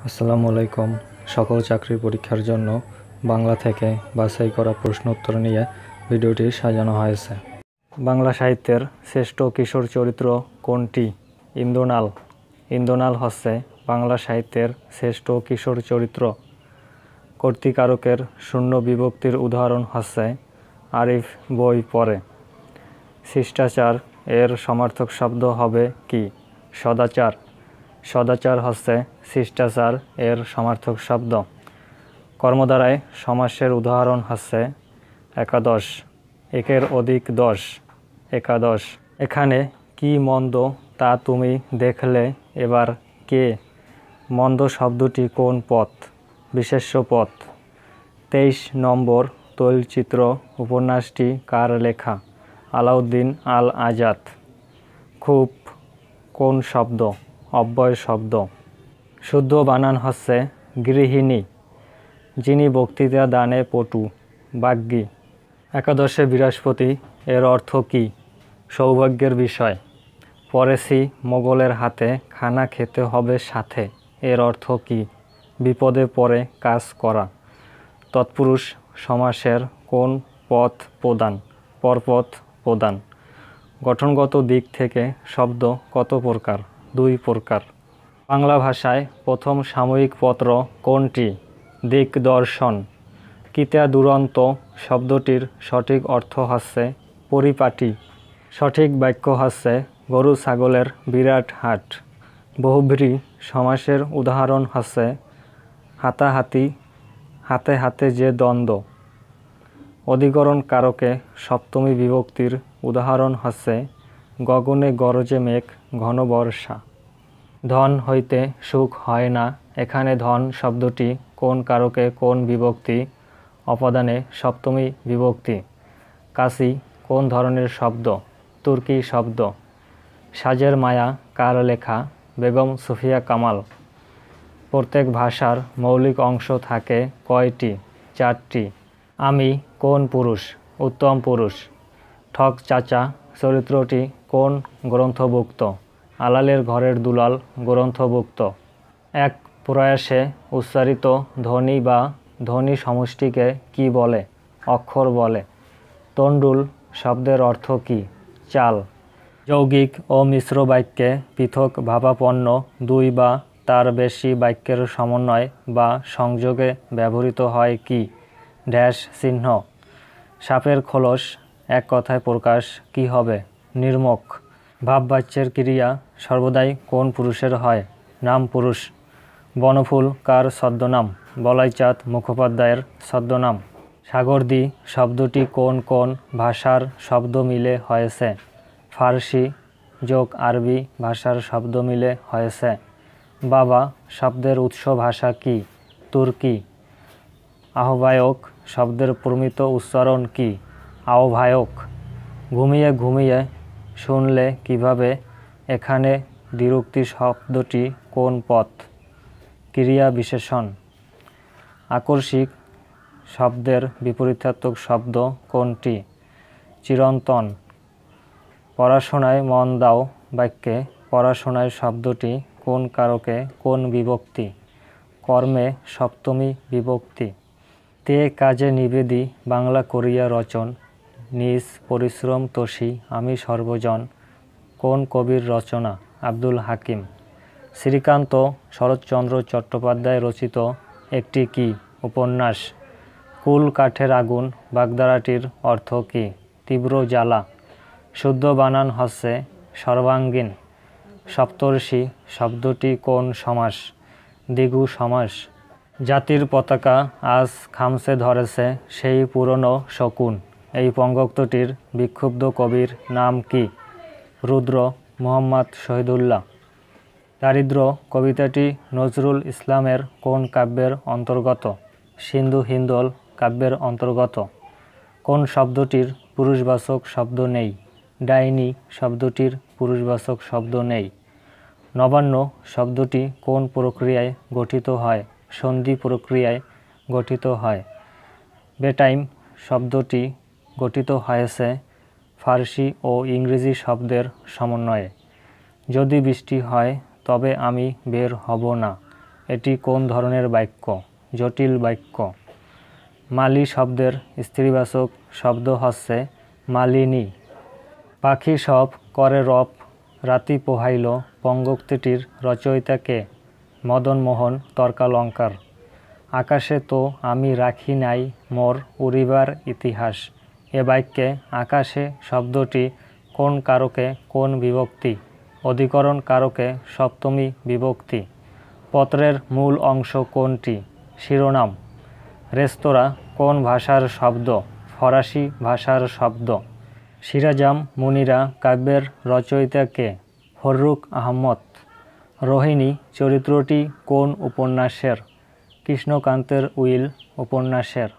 আসসালামু আলাইকুম। সকল চাকরির পরীক্ষার জন্য বাংলা থেকে বাছাই করা প্রশ্ন উত্তর নিয়ে ভিডিওটি সাজানো হয়েছে। বাংলা সাহিত্যের শ্রেষ্ঠ কিশোর চরিত্র কোনটি? ইন্দ্রনাল। ইন্দ্রনাল হচ্ছে বাংলা সাহিত্যের শ্রেষ্ঠ কিশোর চরিত্র। কর্তৃকারকের শূন্য বিভক্তির উদাহরণ হচ্ছে আরিফ বই পড়ে। শিষ্টাচার এর সমার্থক শব্দ হবে কি? সদাচার। সদাচার হচ্ছে শিষ্টাচার এর সমার্থক শব্দ। কর্মদ্বারায় সমাসের উদাহরণ হচ্ছে একাদশ। একের অধিক দশ, একাদশ। এখানে কি মন্দ তা তুমি দেখলে এবার কে? মন্দ শব্দটি কোন পথ? বিশেষ্য পথ। 23 নম্বর তৈলচিত্র উপন্যাসটি কার লেখা? আলাউদ্দিন আল আজাদ। খুব কোন শব্দ? অব্যয় শব্দ। শুদ্ধ বানান হচ্ছে গৃহিণী। যিনি বক্তৃতা দানে পটু, বাগ্মী। একাদশে বৃহস্পতি এর অর্থ কী? সৌভাগ্যের বিষয়। পড়েছি মোগলের হাতে, খানা খেতে হবে সাথে এর অর্থ কী? বিপদে পড়ে কাজ করা। তৎপুরুষ সমাসের কোন পদ প্রধান? পরপদ প্রধান। গঠনগত দিক থেকে শব্দ কত প্রকার? 2 প্রকার। বাংলা ভাষায় প্রথম সাময়িক পত্র কোনটি? দিকদর্শন। কিতা দুরন্ত শব্দটির সঠিক অর্থ হচ্ছে পরিপাটি। সঠিক বাক্য হচ্ছে গরু ছাগলের বিরাট হাট। বহুব্রী সমাসের উদাহরণ হচ্ছে হাতাহাতি, হাতে হাতে যে দ্বন্দ্ব। অধিকরণ কারকে সপ্তমী বিভক্তির উদাহরণ হচ্ছে গগনে গরজে মেঘ, ঘন বর্ষা। ধন হইতে সুখ হয় না। এখানে ধন শব্দটি কোন কারকে কোন বিভক্তি অপদানে সপ্তমী বিভক্তি। কাশি কোন ধরনের শব্দ? তুর্কি শব্দ। সাজের মায়া কার লেখা? বেগম সুফিয়া কামাল। প্রত্যেক ভাষার মৌলিক অংশ থাকে কয়টি? 4টি। আমি কোন পুরুষ? উত্তম পুরুষ। ঠক চাচা চরিত্রটি কোন গ্রন্থভুক্ত? আলালের ঘরের দুলাল গ্রন্থভুক্ত। এক প্রয়াসে উচ্চারিত ধ্বনি বা ধ্বনি সমষ্টিকে কি বলে? অক্ষর বলে। তণ্ডুল শব্দের অর্থ কী? চাল। যৌগিক ও মিশ্র বাক্যে পৃথক ভাবাপন্ন 2 বা তার বেশি বাক্যের সমন্বয় বা সংযোগে ব্যবহৃত হয় কি? ড্যাশ চিহ্ন। সাপের খোলস এক কথায় প্রকাশ কি হবে? নির্মক। ভাববাচ্যের ক্রিয়া সর্বদাই কোন পুরুষের হয়? নাম পুরুষ। বনফুল কার ছদ্মনাম? বলাইচাঁদ মুখোপাধ্যায়ের ছদ্মনাম। সাগরদী শব্দটি কোন কোন ভাষার শব্দ মিলে হয়েছে? ফার্সি যোগ আরবি ভাষার শব্দ মিলে হয়েছে। বাবা শব্দের উৎস ভাষা কি? তুর্কি। আহ্বায়ক শব্দের প্রমিত উচ্চারণ কি? আহ্বায়ক। ঘুমিয়ে ঘুমিয়ে শুনলে কিভাবে? এখানে দ্বিরুক্তি শব্দটি কোন পদ? ক্রিয়া বিশেষণ। আকস্মিক শব্দের বিপরীতার্থক শব্দ কোনটি? চিরন্তন। পড়াশোনায় মন দাও বাক্যে পড়াশোনায় শব্দটি কোন কারকে কোন বিভক্তি? কর্মে সপ্তমী বিভক্তি। তে কাজে নিবেদি বাংলা করিয়া রচন, নিজ পরিশ্রম তোষী আমি সর্বজন কোন কবির রচনা? আব্দুল হাকিম। শ্রীকান্ত শরৎচন্দ্র চট্টোপাধ্যায় রচিত একটি কি উপন্যাস? কুল কাঠের আগুন। বাগধারাটির অর্থ কী? তীব্র জ্বালা। শুদ্ধ বানান হচ্ছে সর্বাঙ্গীন। সপ্তর্ষি শব্দটি কোন সমাস? দ্বিগু সমাস। জাতির পতাকা আজ খামচে ধরেছে সেই পুরনো শকুন। এই পঙ্গক্তিটির বিক্ষুব্ধ কবির নাম কি? রুদ্র মুহাম্মদ শহীদুল্লাহ। দারিদ্র কবিতাটি নজরুল ইসলামের কোন কাব্যের অন্তর্গত? সিন্ধু হিন্দোল কাব্যের অন্তর্গত। কোন শব্দটির পুরুষবাচক শব্দ নেই? ডাইনি শব্দটির পুরুষবাচক শব্দ নেই। নবান্ন শব্দটি কোন প্রক্রিয়ায় গঠিত হয়? সন্ধি প্রক্রিয়ায় গঠিত হয়। বেটাইম শব্দটি গঠিত হয়েছে ফার্সি ও ইংরেজি শব্দের সমন্বয়ে। যদি বৃষ্টি হয় তবে আমি বের হব না। এটি কোন ধরনের বাক্য? জটিল বাক্য। মালি শব্দের স্ত্রীবাচক শব্দ হচ্ছে মালিনী। পাখি সব করে রব রাতি পোহাইল পঙ্গক্তিটির রচয়িতা কে? মদনমোহন তর্কালঙ্কার। আকাশে তো আমি রাখি নাই মোর উড়িবার ইতিহাস। এ বাক্যে আকাশে শব্দটি কোন কারকে কোন বিভক্তি? অধিকরণ কারকে সপ্তমী বিভক্তি। পত্রের মূল অংশ কোনটি? শিরোনাম। রেস্তোরাঁ কোন ভাষার শব্দ? ফরাসি ভাষার শব্দ। সিরাজাম মুনিরা কাব্যের রচয়িতা কে? ফররুখ আহমদ। রোহিণী চরিত্রটি কোন উপন্যাসের? কৃষ্ণকান্তের উইল উপন্যাসের।